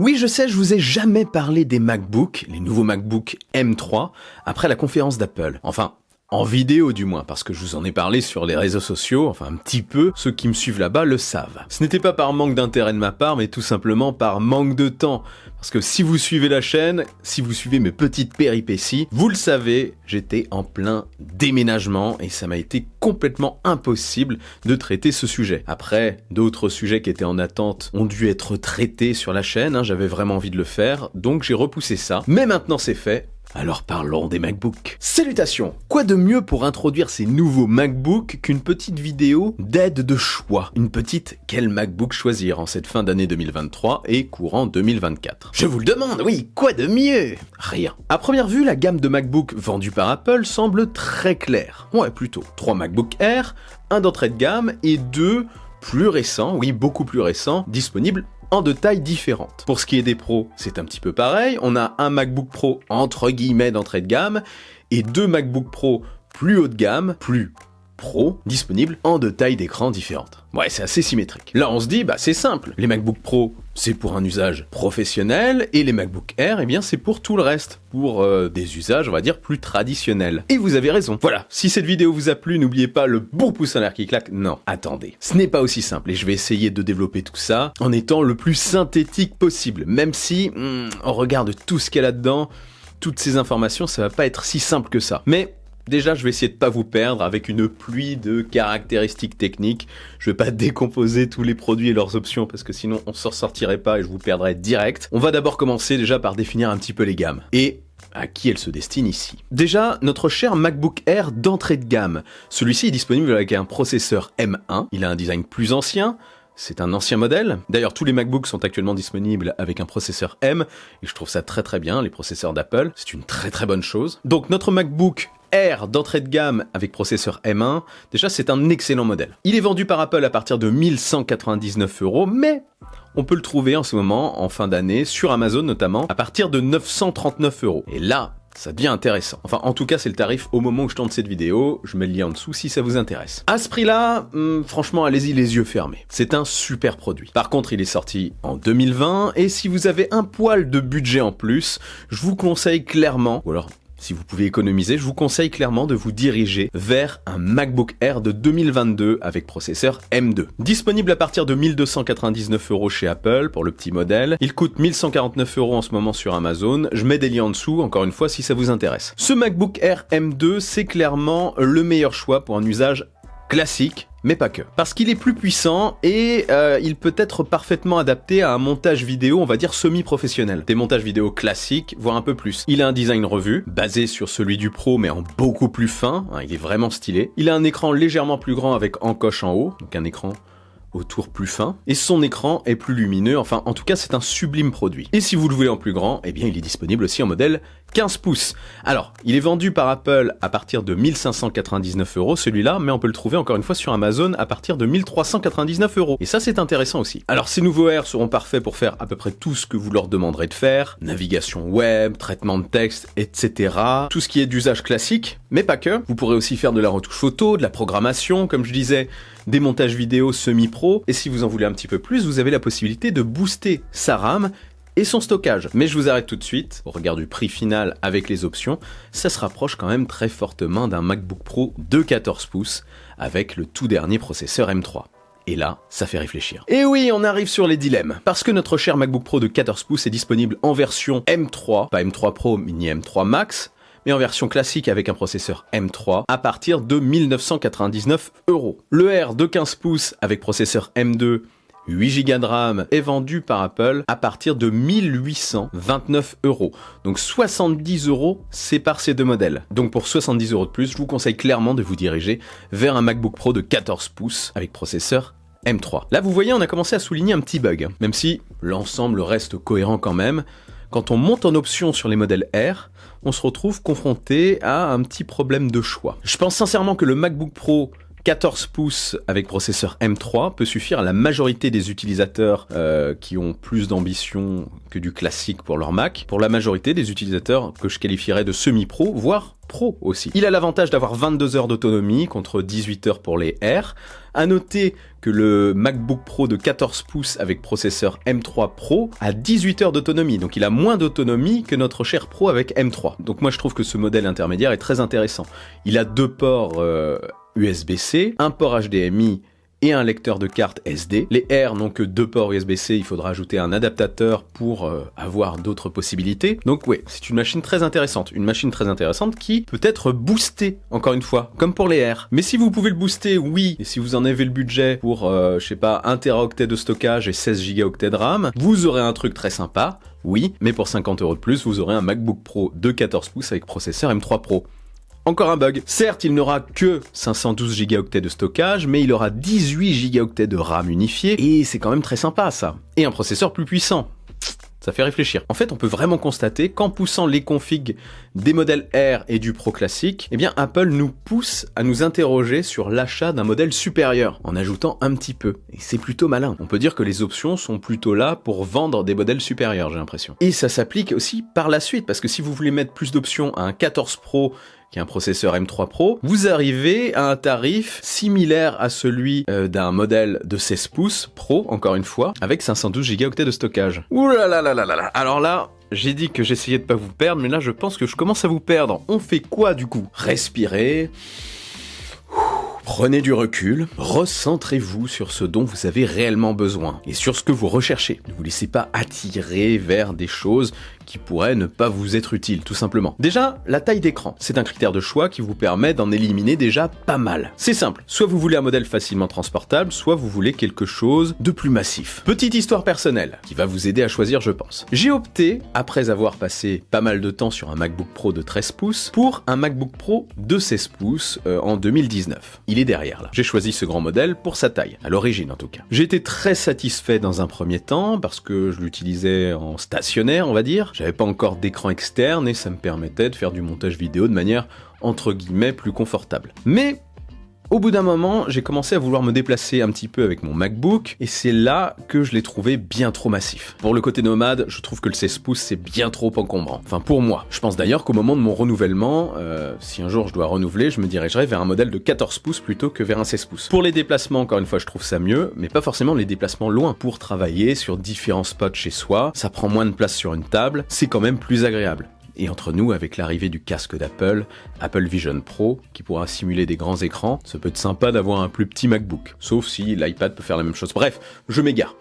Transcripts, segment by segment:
Oui, je sais, je vous ai jamais parlé des MacBooks, les nouveaux MacBook M3, après la conférence d'Apple. Enfin, en vidéo du moins, parce que je vous en ai parlé sur les réseaux sociaux, enfin un petit peu, ceux qui me suivent là-bas le savent. Ce n'était pas par manque d'intérêt de ma part, mais tout simplement par manque de temps. Parce que si vous suivez la chaîne, si vous suivez mes petites péripéties, vous le savez, j'étais en plein déménagement et ça m'a été complètement impossible de traiter ce sujet. Après, d'autres sujets qui étaient en attente ont dû être traités sur la chaîne, j'avais vraiment envie de le faire, donc j'ai repoussé ça. Mais maintenant c'est fait. Alors parlons des MacBooks. Salutations! Quoi de mieux pour introduire ces nouveaux MacBooks qu'une petite vidéo d'aide de choix? Une petite quel MacBook choisir en cette fin d'année 2023 et courant 2024? Je vous le demande, oui, quoi de mieux? Rien. À première vue, la gamme de MacBook vendue par Apple semble très claire. Ouais, plutôt. 3 MacBook Air, un d'entrée de gamme et 2 plus récents, oui, beaucoup plus récents, disponibles en 2 tailles différentes. Pour ce qui est des pros, c'est un petit peu pareil. On a un MacBook Pro entre guillemets d'entrée de gamme et 2 MacBook Pro plus haut de gamme, plus Pro, disponibles en 2 tailles d'écran différentes. Ouais, c'est assez symétrique. Là, on se dit, c'est simple. Les MacBook Pro, c'est pour un usage professionnel, et les MacBook Air, c'est pour tout le reste, pour des usages, on va dire, plus traditionnels. Et vous avez raison. Voilà, si cette vidéo vous a plu, n'oubliez pas le bon pouce en l'air qui claque. Non, attendez, ce n'est pas aussi simple, et je vais essayer de développer tout ça en étant le plus synthétique possible, même si, on regarde tout ce qu'il y a là-dedans, toutes ces informations, ça va pas être si simple que ça. Mais déjà, je vais essayer de pas vous perdre avec une pluie de caractéristiques techniques. Je vais pas décomposer tous les produits et leurs options parce que sinon on s'en sortirait pas et je vous perdrais direct. On va d'abord commencer déjà par définir un petit peu les gammes et à qui elles se destinent ici. Déjà, notre cher MacBook Air d'entrée de gamme. Celui-ci est disponible avec un processeur M1. Il a un design plus ancien. C'est un ancien modèle. D'ailleurs, tous les MacBooks sont actuellement disponibles avec un processeur M, et je trouve ça très très bien, les processeurs d'Apple. C'est une très très bonne chose. Donc notre MacBook Air d'entrée de gamme avec processeur M1, déjà c'est un excellent modèle. Il est vendu par Apple à partir de 1199 €, mais on peut le trouver en ce moment, en fin d'année, sur Amazon notamment, à partir de 939 €. Et là, ça devient intéressant. Enfin, en tout cas, c'est le tarif au moment où je tourne cette vidéo. Je mets le lien en dessous si ça vous intéresse. À ce prix-là, franchement, allez-y les yeux fermés. C'est un super produit. Par contre, il est sorti en 2020, et si vous avez un poil de budget en plus, je vous conseille clairement, ou alors si vous pouvez économiser, je vous conseille clairement de vous diriger vers un MacBook Air de 2022 avec processeur M2. Disponible à partir de 1299 € chez Apple pour le petit modèle. Il coûte 1149 € en ce moment sur Amazon. Je mets des liens en dessous, encore une fois, si ça vous intéresse. Ce MacBook Air M2, c'est clairement le meilleur choix pour un usage classique, mais pas que. Parce qu'il est plus puissant et il peut être parfaitement adapté à un montage vidéo, on va dire semi-professionnel. Des montages vidéo classiques, voire un peu plus. Il a un design revu, basé sur celui du Pro, mais en beaucoup plus fin. Il est vraiment stylé. Il a un écran légèrement plus grand avec encoche en haut, donc un écran autour plus fin, et son écran est plus lumineux, enfin en tout cas c'est un sublime produit. Et si vous le voulez en plus grand, il est disponible aussi en modèle 15 pouces. Alors, il est vendu par Apple à partir de 1599 € celui-là, mais on peut le trouver encore une fois sur Amazon à partir de 1399 €. Et ça c'est intéressant aussi. Alors ces nouveaux Air seront parfaits pour faire à peu près tout ce que vous leur demanderez de faire, navigation web, traitement de texte, etc. Tout ce qui est d'usage classique, mais pas que. Vous pourrez aussi faire de la retouche photo, de la programmation, comme je disais, des montages vidéo semi-pro, et si vous en voulez un petit peu plus, vous avez la possibilité de booster sa RAM et son stockage. Mais je vous arrête tout de suite, au regard du prix final avec les options, ça se rapproche quand même très fortement d'un MacBook Pro de 14 pouces avec le tout dernier processeur M3. Et là, ça fait réfléchir. Et oui, on arrive sur les dilemmes. Parce que notre cher MacBook Pro de 14 pouces est disponible en version M3, pas M3 Pro, ni M3 Max, mais en version classique avec un processeur M3 à partir de 1999 €. Le Air de 15 pouces avec processeur M2, 8 Go de RAM est vendu par Apple à partir de 1829 €. Donc 70 € séparent ces deux modèles. Donc pour 70 € de plus, je vous conseille clairement de vous diriger vers un MacBook Pro de 14 pouces avec processeur M3. Là vous voyez, on a commencé à souligner un petit bug, même si l'ensemble reste cohérent quand même. Quand on monte en option sur les modèles Air, on se retrouve confronté à un petit problème de choix. Je pense sincèrement que le MacBook Pro 14 pouces avec processeur M3 peut suffire à la majorité des utilisateurs qui ont plus d'ambition que du classique pour leur Mac. Pour la majorité des utilisateurs que je qualifierais de semi-pro, voire pro aussi. Il a l'avantage d'avoir 22 heures d'autonomie contre 18 heures pour les R. À noter que le MacBook Pro de 14 pouces avec processeur M3 Pro a 18 heures d'autonomie, donc il a moins d'autonomie que notre cher Pro avec M3. Donc moi je trouve que ce modèle intermédiaire est très intéressant. Il a 2 ports USB-C, un port HDMI et un lecteur de carte SD. Les R n'ont que 2 ports USB-C, il faudra ajouter un adaptateur pour avoir d'autres possibilités. Donc oui, c'est une machine très intéressante. Une machine très intéressante qui peut être boostée, encore une fois, comme pour les R. Mais si vous pouvez le booster, oui, et si vous en avez le budget pour, je sais pas, 1 Teraoctet de stockage et 16 Go de RAM, vous aurez un truc très sympa, oui, mais pour 50 € de plus, vous aurez un MacBook Pro de 14 pouces avec processeur M3 Pro. Encore un bug. Certes, il n'aura que 512 Go de stockage, mais il aura 18 Go de RAM unifié, et c'est quand même très sympa ça. Et un processeur plus puissant. Ça fait réfléchir. En fait, on peut vraiment constater qu'en poussant les configs des modèles R et du Pro classique, eh bien Apple nous pousse à nous interroger sur l'achat d'un modèle supérieur, en ajoutant un petit peu. Et c'est plutôt malin. On peut dire que les options sont plutôt là pour vendre des modèles supérieurs, j'ai l'impression. Et ça s'applique aussi par la suite, parce que si vous voulez mettre plus d'options à un 14 Pro, qui est un processeur M3 Pro, vous arrivez à un tarif similaire à celui d'un modèle de 16 pouces Pro, encore une fois, avec 512 Go de stockage. Ouh là là là là là là. Alors là, j'ai dit que j'essayais de pas vous perdre, mais là je pense que je commence à vous perdre. On fait quoi du coup? Respirez. Prenez du recul, recentrez-vous sur ce dont vous avez réellement besoin et sur ce que vous recherchez. Ne vous laissez pas attirer vers des choses qui pourraient ne pas vous être utiles, tout simplement. Déjà, la taille d'écran. C'est un critère de choix qui vous permet d'en éliminer déjà pas mal. C'est simple, soit vous voulez un modèle facilement transportable, soit vous voulez quelque chose de plus massif. Petite histoire personnelle, qui va vous aider à choisir, je pense. J'ai opté, après avoir passé pas mal de temps sur un MacBook Pro de 13 pouces, pour un MacBook Pro de 16 pouces en 2019. Il est derrière là. J'ai choisi ce grand modèle pour sa taille, à l'origine en tout cas. J'ai été très satisfait dans un premier temps, parce que je l'utilisais en stationnaire, on va dire. J'avais pas encore d'écran externe et ça me permettait de faire du montage vidéo de manière entre guillemets plus confortable. Mais au bout d'un moment, j'ai commencé à vouloir me déplacer un petit peu avec mon MacBook et c'est là que je l'ai trouvé bien trop massif. Pour le côté nomade, je trouve que le 16 pouces c'est bien trop encombrant. Enfin pour moi. Je pense d'ailleurs qu'au moment de mon renouvellement, si un jour je dois renouveler, je me dirigerai vers un modèle de 14 pouces plutôt que vers un 16 pouces. Pour les déplacements, encore une fois, je trouve ça mieux, mais pas forcément les déplacements loin. Pour travailler sur différents spots chez soi, ça prend moins de place sur une table, c'est quand même plus agréable. Et entre nous, avec l'arrivée du casque d'Apple, Apple Vision Pro, qui pourra simuler des grands écrans, ça peut être sympa d'avoir un plus petit MacBook. Sauf si l'iPad peut faire la même chose. Bref, je m'égare.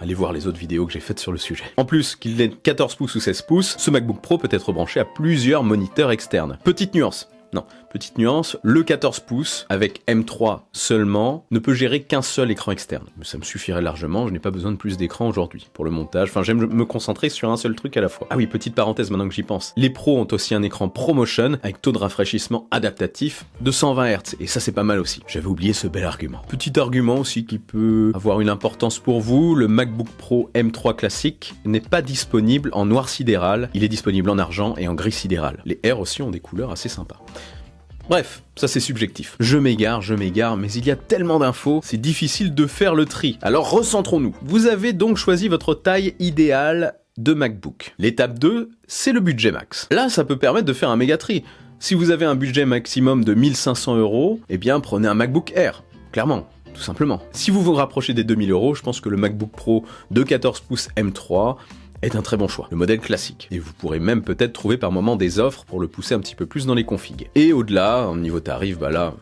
Allez voir les autres vidéos que j'ai faites sur le sujet. En plus, qu'il ait 14 pouces ou 16 pouces, ce MacBook Pro peut être branché à plusieurs moniteurs externes. Petite nuance. Non, petite nuance, le 14 pouces, avec M3 seulement, ne peut gérer qu'un seul écran externe. Mais ça me suffirait largement, je n'ai pas besoin de plus d'écran aujourd'hui, pour le montage. Enfin, j'aime me concentrer sur un seul truc à la fois. Ah oui, petite parenthèse maintenant que j'y pense. Les pros ont aussi un écran ProMotion, avec taux de rafraîchissement adaptatif de 120 Hz, et ça c'est pas mal aussi. J'avais oublié ce bel argument. Petit argument aussi qui peut avoir une importance pour vous, le MacBook Pro M3 classique n'est pas disponible en noir sidéral, il est disponible en argent et en gris sidéral. Les R aussi ont des couleurs assez sympas. Bref, ça c'est subjectif. Je m'égare, mais il y a tellement d'infos, c'est difficile de faire le tri. Alors recentrons-nous. Vous avez donc choisi votre taille idéale de MacBook. L'étape 2, c'est le budget max. Là, ça peut permettre de faire un méga tri. Si vous avez un budget maximum de 1500 €, eh bien prenez un MacBook Air, clairement. Tout simplement. Si vous vous rapprochez des 2000 €, je pense que le MacBook Pro de 14 pouces M3 est un très bon choix, le modèle classique. Et vous pourrez même peut-être trouver par moment des offres pour le pousser un petit peu plus dans les configs. Et au-delà, au niveau tarif, bah là,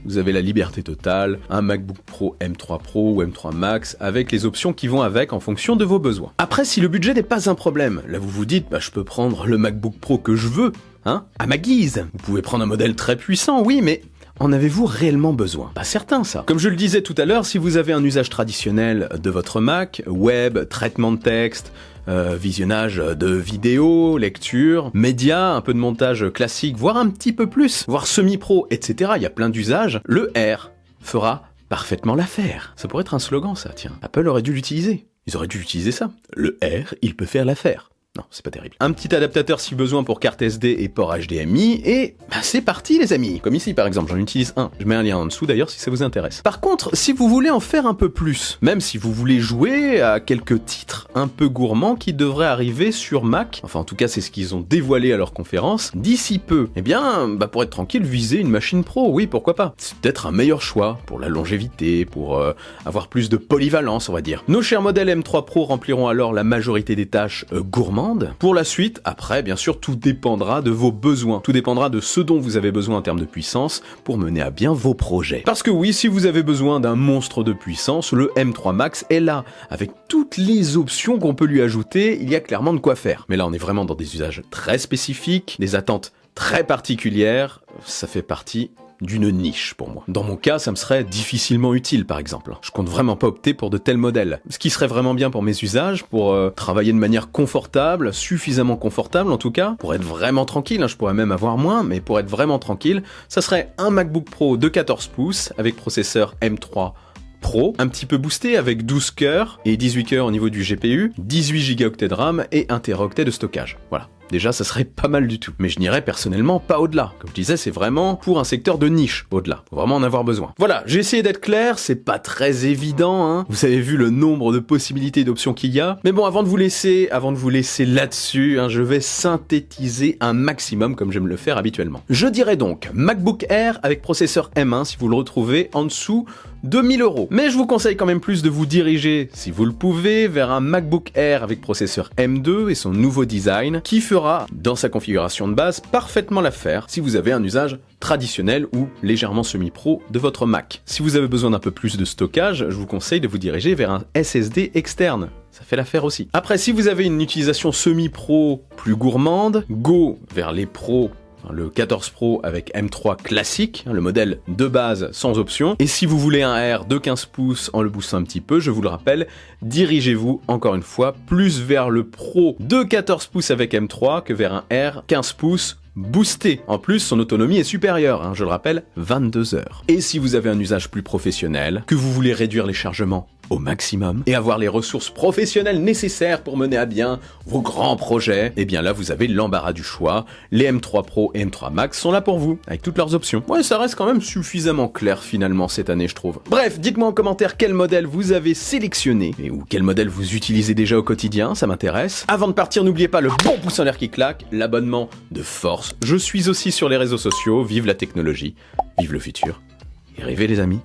vous avez la liberté totale, un MacBook Pro M3 Pro ou M3 Max, avec les options qui vont avec en fonction de vos besoins. Après, si le budget n'est pas un problème, là vous vous dites, bah je peux prendre le MacBook Pro que je veux, hein, à ma guise. Vous pouvez prendre un modèle très puissant, oui, mais en avez-vous réellement besoin? Pas certain ça. Comme je le disais tout à l'heure, si vous avez un usage traditionnel de votre Mac, web, traitement de texte, visionnage de vidéos, lecture, médias, un peu de montage classique, voire un petit peu plus, voire semi-pro, etc. Il y a plein d'usages. Le R fera parfaitement l'affaire. Ça pourrait être un slogan ça, tiens. Apple aurait dû l'utiliser. Ils auraient dû utiliser ça. Le R, il peut faire l'affaire. Non, c'est pas terrible. Un petit adaptateur si besoin pour carte SD et port HDMI, et c'est parti les amis. Comme ici par exemple, j'en utilise un. Je mets un lien en dessous d'ailleurs si ça vous intéresse. Par contre, si vous voulez en faire un peu plus, même si vous voulez jouer à quelques titres un peu gourmands qui devraient arriver sur Mac, enfin en tout cas c'est ce qu'ils ont dévoilé à leur conférence, d'ici peu, eh bien, pour être tranquille, visez une machine pro, oui pourquoi pas. C'est peut-être un meilleur choix pour la longévité, pour avoir plus de polyvalence on va dire. Nos chers modèles M3 Pro rempliront alors la majorité des tâches gourmandes. Pour la suite, après, bien sûr, tout dépendra de vos besoins. Tout dépendra de ce dont vous avez besoin en termes de puissance pour mener à bien vos projets. Parce que oui, si vous avez besoin d'un monstre de puissance, le M3 Max est là. Avec toutes les options qu'on peut lui ajouter, il y a clairement de quoi faire. Mais là, on est vraiment dans des usages très spécifiques, des attentes très particulières. Ça fait partie d'une niche pour moi. Dans mon cas, ça me serait difficilement utile par exemple. Je compte vraiment pas opter pour de tels modèles. Ce qui serait vraiment bien pour mes usages, pour travailler de manière confortable, suffisamment confortable en tout cas, pour être vraiment tranquille, je pourrais même avoir moins, mais pour être vraiment tranquille, ça serait un MacBook Pro de 14 pouces avec processeur M3 Pro, un petit peu boosté avec 12 cœurs et 18 cœurs au niveau du GPU, 18 Go de RAM et 1 TB de stockage. Voilà. Déjà, ça serait pas mal du tout. Mais je n'irais personnellement pas au-delà. Comme je disais, c'est vraiment pour un secteur de niche au-delà. Faut vraiment en avoir besoin. Voilà, j'ai essayé d'être clair, c'est pas très évident, hein. Vous avez vu le nombre de possibilités d'options qu'il y a. Mais bon, avant de vous laisser là-dessus, je vais synthétiser un maximum comme j'aime le faire habituellement. Je dirais donc MacBook Air avec processeur M1 si vous le retrouvez en dessous de 1000 €. Mais je vous conseille quand même plus de vous diriger, si vous le pouvez, vers un MacBook Air avec processeur M2 et son nouveau design qui fera dans sa configuration de base parfaitement l'affaire si vous avez un usage traditionnel ou légèrement semi-pro de votre Mac. Si vous avez besoin d'un peu plus de stockage, je vous conseille de vous diriger vers un SSD externe. Ça fait l'affaire aussi. Après, si vous avez une utilisation semi-pro plus gourmande, go vers les pros. Le 14 Pro avec M3 classique, le modèle de base sans option. Et si vous voulez un R de 15 pouces en le boostant un petit peu, je vous le rappelle, dirigez-vous encore une fois plus vers le Pro de 14 pouces avec M3 que vers un R 15 pouces boosté. En plus, son autonomie est supérieure, je le rappelle, 22 heures. Et si vous avez un usage plus professionnel, que vous voulez réduire les chargements au maximum et avoir les ressources professionnelles nécessaires pour mener à bien vos grands projets, et bien là vous avez l'embarras du choix. Les M3 Pro et M3 Max sont là pour vous, avec toutes leurs options. Ouais, ça reste quand même suffisamment clair finalement cette année je trouve. Bref, dites-moi en commentaire quel modèle vous avez sélectionné, et ou quel modèle vous utilisez déjà au quotidien, ça m'intéresse. Avant de partir, n'oubliez pas le bon pouce en l'air qui claque, l'abonnement de force. Je suis aussi sur les réseaux sociaux, vive la technologie, vive le futur, et rêvez les amis.